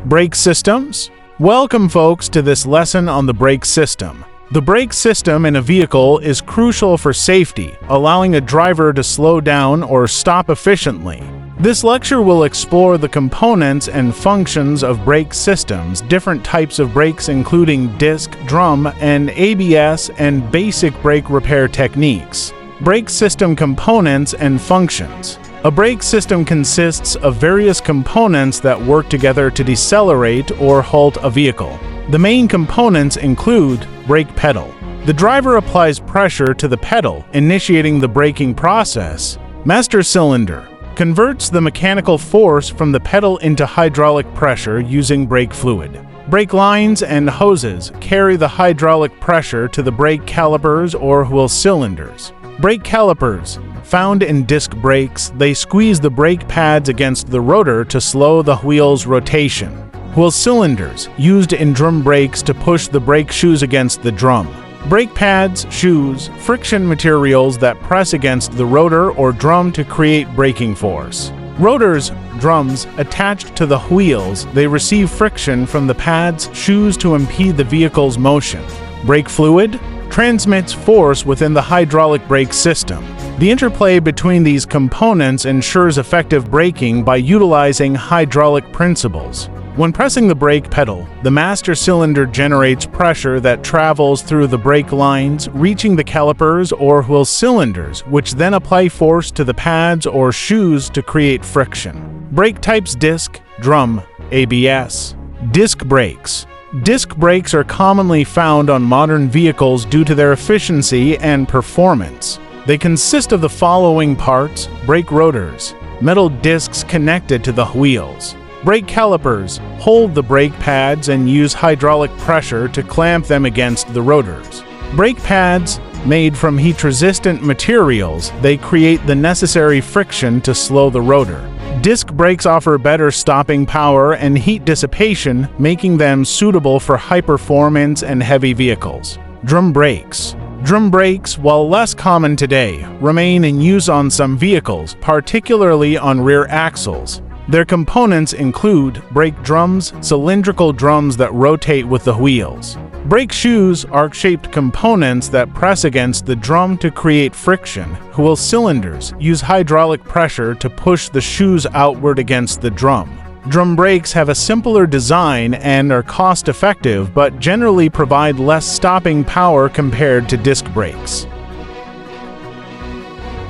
Brake systems? Welcome folks to this lesson on the brake system. The brake system in a vehicle is crucial for safety, allowing a driver to slow down or stop efficiently. This lecture will explore the components and functions of brake systems, different types of brakes including disc, drum, and ABS, and basic brake repair techniques. Brake system components and functions. A brake system consists of various components that work together to decelerate or halt a vehicle. The main components include brake pedal. The driver applies pressure to the pedal, initiating the braking process. Master cylinder converts the mechanical force from the pedal into hydraulic pressure using brake fluid. Brake lines and hoses carry the hydraulic pressure to the brake calipers or wheel cylinders. Brake calipers, found in disc brakes, they squeeze the brake pads against the rotor to slow the wheel's rotation. Wheel cylinders, used in drum brakes to push the brake shoes against the drum. Brake pads, shoes, friction materials that press against the rotor or drum to create braking force. Rotors, drums, attached to the wheels, they receive friction from the pads, shoes to impede the vehicle's motion. Brake fluid transmits force within the hydraulic brake system. The interplay between these components ensures effective braking by utilizing hydraulic principles. When pressing the brake pedal, the master cylinder generates pressure that travels through the brake lines, reaching the calipers or wheel cylinders, which then apply force to the pads or shoes to create friction. Brake types: disc, drum, ABS. Disc brakes. Disc brakes are commonly found on modern vehicles due to their efficiency and performance. They consist of the following parts: brake rotors, metal discs connected to the wheels. Brake calipers hold the brake pads and use hydraulic pressure to clamp them against the rotors. Brake pads, made from heat-resistant materials, they create the necessary friction to slow the rotor. Disc brakes offer better stopping power and heat dissipation, making them suitable for high-performance and heavy vehicles. Drum brakes. Drum brakes, while less common today, remain in use on some vehicles, particularly on rear axles. Their components include brake drums, cylindrical drums that rotate with the wheels. Brake shoes, arc-shaped components that press against the drum to create friction. Wheel cylinders use hydraulic pressure to push the shoes outward against the drum. Drum brakes have a simpler design and are cost-effective, but generally provide less stopping power compared to disc brakes.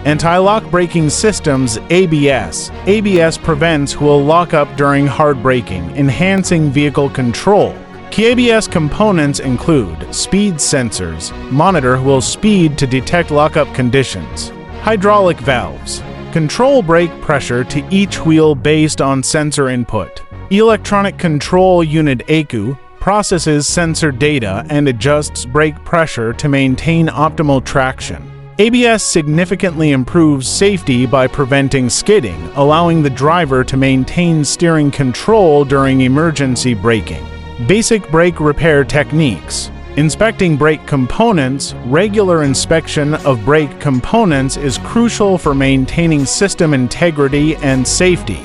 Anti-lock braking systems, ABS. ABS prevents wheel lockup during hard braking, enhancing vehicle control. Key ABS components include speed sensors, monitor wheel speed to detect lockup conditions. Hydraulic valves control brake pressure to each wheel based on sensor input. Electronic control unit ECU processes sensor data and adjusts brake pressure to maintain optimal traction. ABS significantly improves safety by preventing skidding, allowing the driver to maintain steering control during emergency braking. Basic brake repair techniques. Inspecting brake components. Regular inspection of brake components is crucial for maintaining system integrity and safety.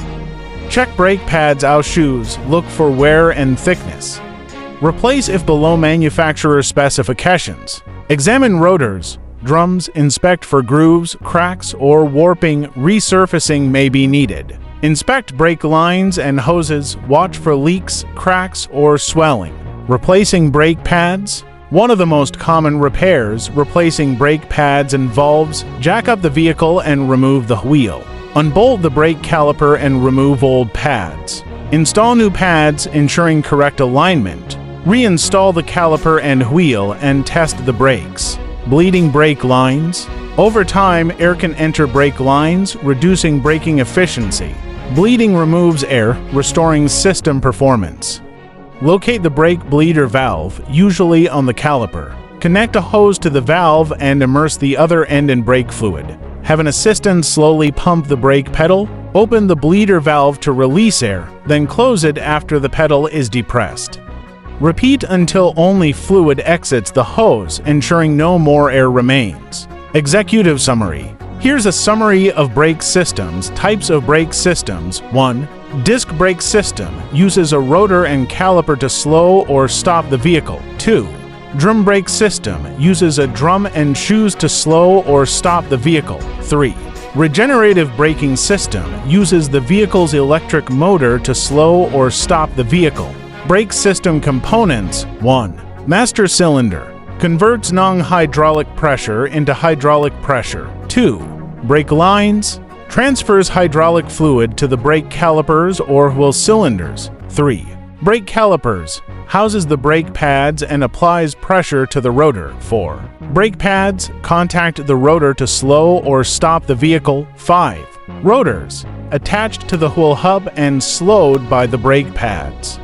Check brake pads ou shoes. Look for wear and thickness. Replace if below manufacturer specifications. Examine rotors. Drums, inspect for grooves, cracks, or warping. Resurfacing may be needed. Inspect brake lines and hoses. Watch for leaks, cracks, or swelling. Replacing brake pads. One of the most common repairs replacing brake pads involves jack up the vehicle and remove the wheel. Unbolt the brake caliper and remove old pads. Install new pads, ensuring correct alignment. Reinstall the caliper and wheel and test the brakes. Bleeding brake lines. Over time, air can enter brake lines, reducing braking efficiency. Bleeding removes air, restoring system performance. Locate the brake bleeder valve, usually on the caliper. Connect a hose to the valve and immerse the other end in brake fluid. Have an assistant slowly pump the brake pedal. Open the bleeder valve to release air, then close it after the pedal is depressed. Repeat until only fluid exits the hose, ensuring no more air remains. Executive summary. Here's a summary of brake systems. Types of brake systems. 1. Disc brake system uses a rotor and caliper to slow or stop the vehicle. 2. Drum brake system uses a drum and shoes to slow or stop the vehicle. 3. Regenerative braking system uses the vehicle's electric motor to slow or stop the vehicle. Brake system components. 1. Master cylinder converts non-hydraulic pressure into hydraulic pressure. 2. Brake lines transfers hydraulic fluid to the brake calipers or wheel cylinders. 3. Brake calipers houses the brake pads and applies pressure to the rotor. 4. Brake pads contact the rotor to slow or stop the vehicle. 5. Rotors attached to the wheel hub and slowed by the brake pads.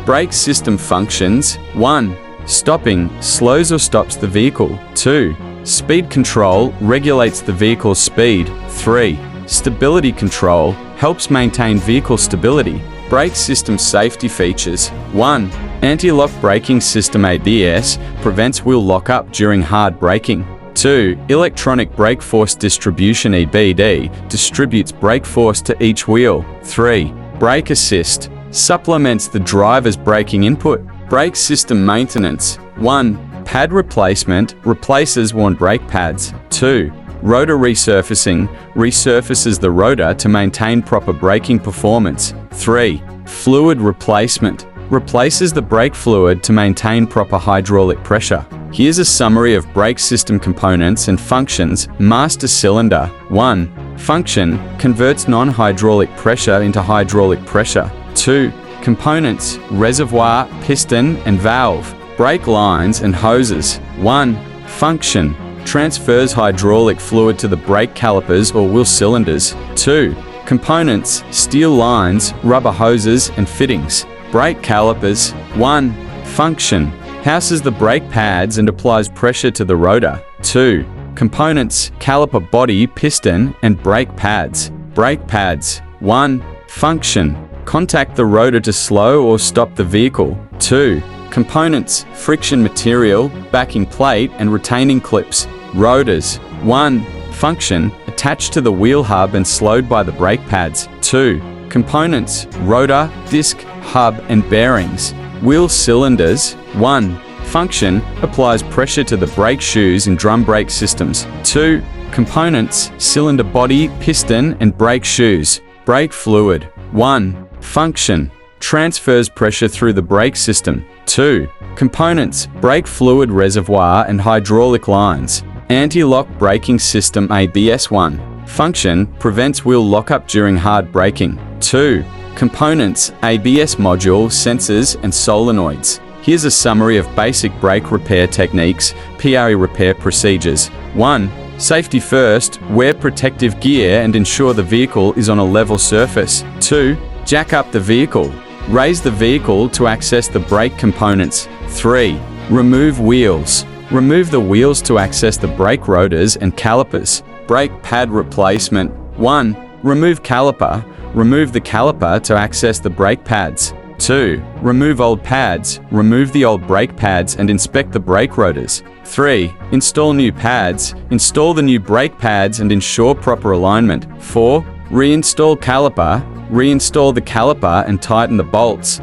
Brake system functions. 1. Stopping slows or stops the vehicle. 2. Speed control regulates the vehicle's speed. 3. Stability control helps maintain vehicle stability. Brake system safety features. 1. Anti-lock braking system ABS prevents wheel lock-up during hard braking. 2. Electronic brake force distribution EBD distributes brake force to each wheel. 3. Brake assist supplements the driver's braking input. Brake system maintenance. 1. Pad replacement replaces worn brake pads. 2. Rotor resurfacing resurfaces the rotor to maintain proper braking performance. 3. Fluid replacement replaces the brake fluid to maintain proper hydraulic pressure. Here's a summary of brake system components and functions. Master cylinder. 1. Function converts non-hydraulic pressure into hydraulic pressure. 2. Components: reservoir, piston, and valve. Brake lines and hoses. 1. Function transfers hydraulic fluid to the brake calipers or wheel cylinders. 2. Components: steel lines, rubber hoses, and fittings. Brake calipers. 1. Function houses the brake pads and applies pressure to the rotor. 2. Components: caliper body, piston, and brake pads. Brake pads. 1. Function contact the rotor to slow or stop the vehicle. 2. Components: friction material, backing plate, and retaining clips. Rotors. 1. Function attached to the wheel hub and slowed by the brake pads. 2. Components: rotor, disc, hub, and bearings. Wheel cylinders. 1. Function applies pressure to the brake shoes and drum brake systems. 2. Components: cylinder body, piston, and brake shoes. Brake fluid. 1. Function transfers pressure through the brake system. 2. Components: brake fluid reservoir and hydraulic lines. Anti-lock braking system ABS. 1. Function prevents wheel lockup during hard braking. 2. Components: ABS module, sensors, and solenoids. Here's a summary of basic brake repair techniques, PRE repair procedures. 1. Safety first, wear protective gear and ensure the vehicle is on a level surface. 2. Jack up the vehicle. Raise the vehicle to access the brake components. 3. Remove wheels. Remove the wheels to access the brake rotors and calipers. Brake pad replacement. 1. Remove caliper. Remove the caliper to access the brake pads. 2. Remove old pads. Remove the old brake pads and inspect the brake rotors. 3. Install new pads. Install the new brake pads and ensure proper alignment. 4. Reinstall caliper. Reinstall the caliper and tighten the bolts.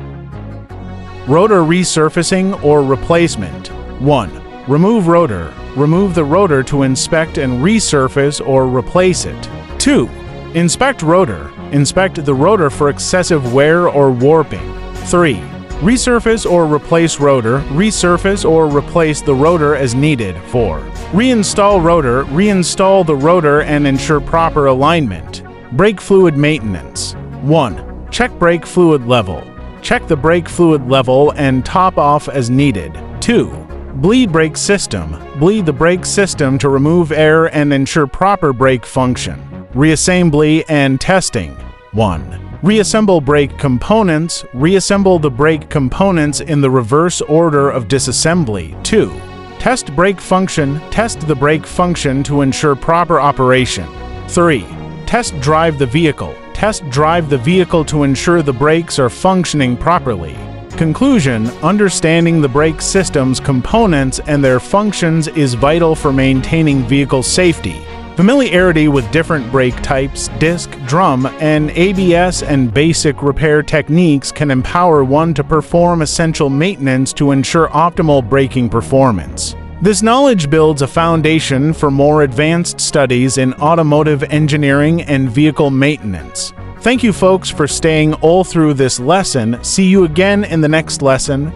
Rotor resurfacing or replacement. 1. Remove rotor. Remove the rotor to inspect and resurface or replace it. 2. Inspect rotor. Inspect the rotor for excessive wear or warping. 3. Resurface or replace rotor. Resurface or replace the rotor as needed. 4. Reinstall rotor. Reinstall the rotor and ensure proper alignment. Brake fluid maintenance. 1. Check brake fluid level. Check the brake fluid level and top off as needed. 2. Bleed brake system. Bleed the brake system to remove air and ensure proper brake function. Reassembly and testing. 1. Reassemble brake components. Reassemble the brake components in the reverse order of disassembly. 2. Test brake function. Test the brake function to ensure proper operation. 3. Test drive the vehicle. Test drive the vehicle to ensure the brakes are functioning properly. Conclusion: understanding the brake system's components and their functions is vital for maintaining vehicle safety. Familiarity with different brake types, disc, drum, and ABS and basic repair techniques can empower one to perform essential maintenance to ensure optimal braking performance. This knowledge builds a foundation for more advanced studies in automotive engineering and vehicle maintenance. Thank you, folks, for staying all through this lesson. See you again in the next lesson.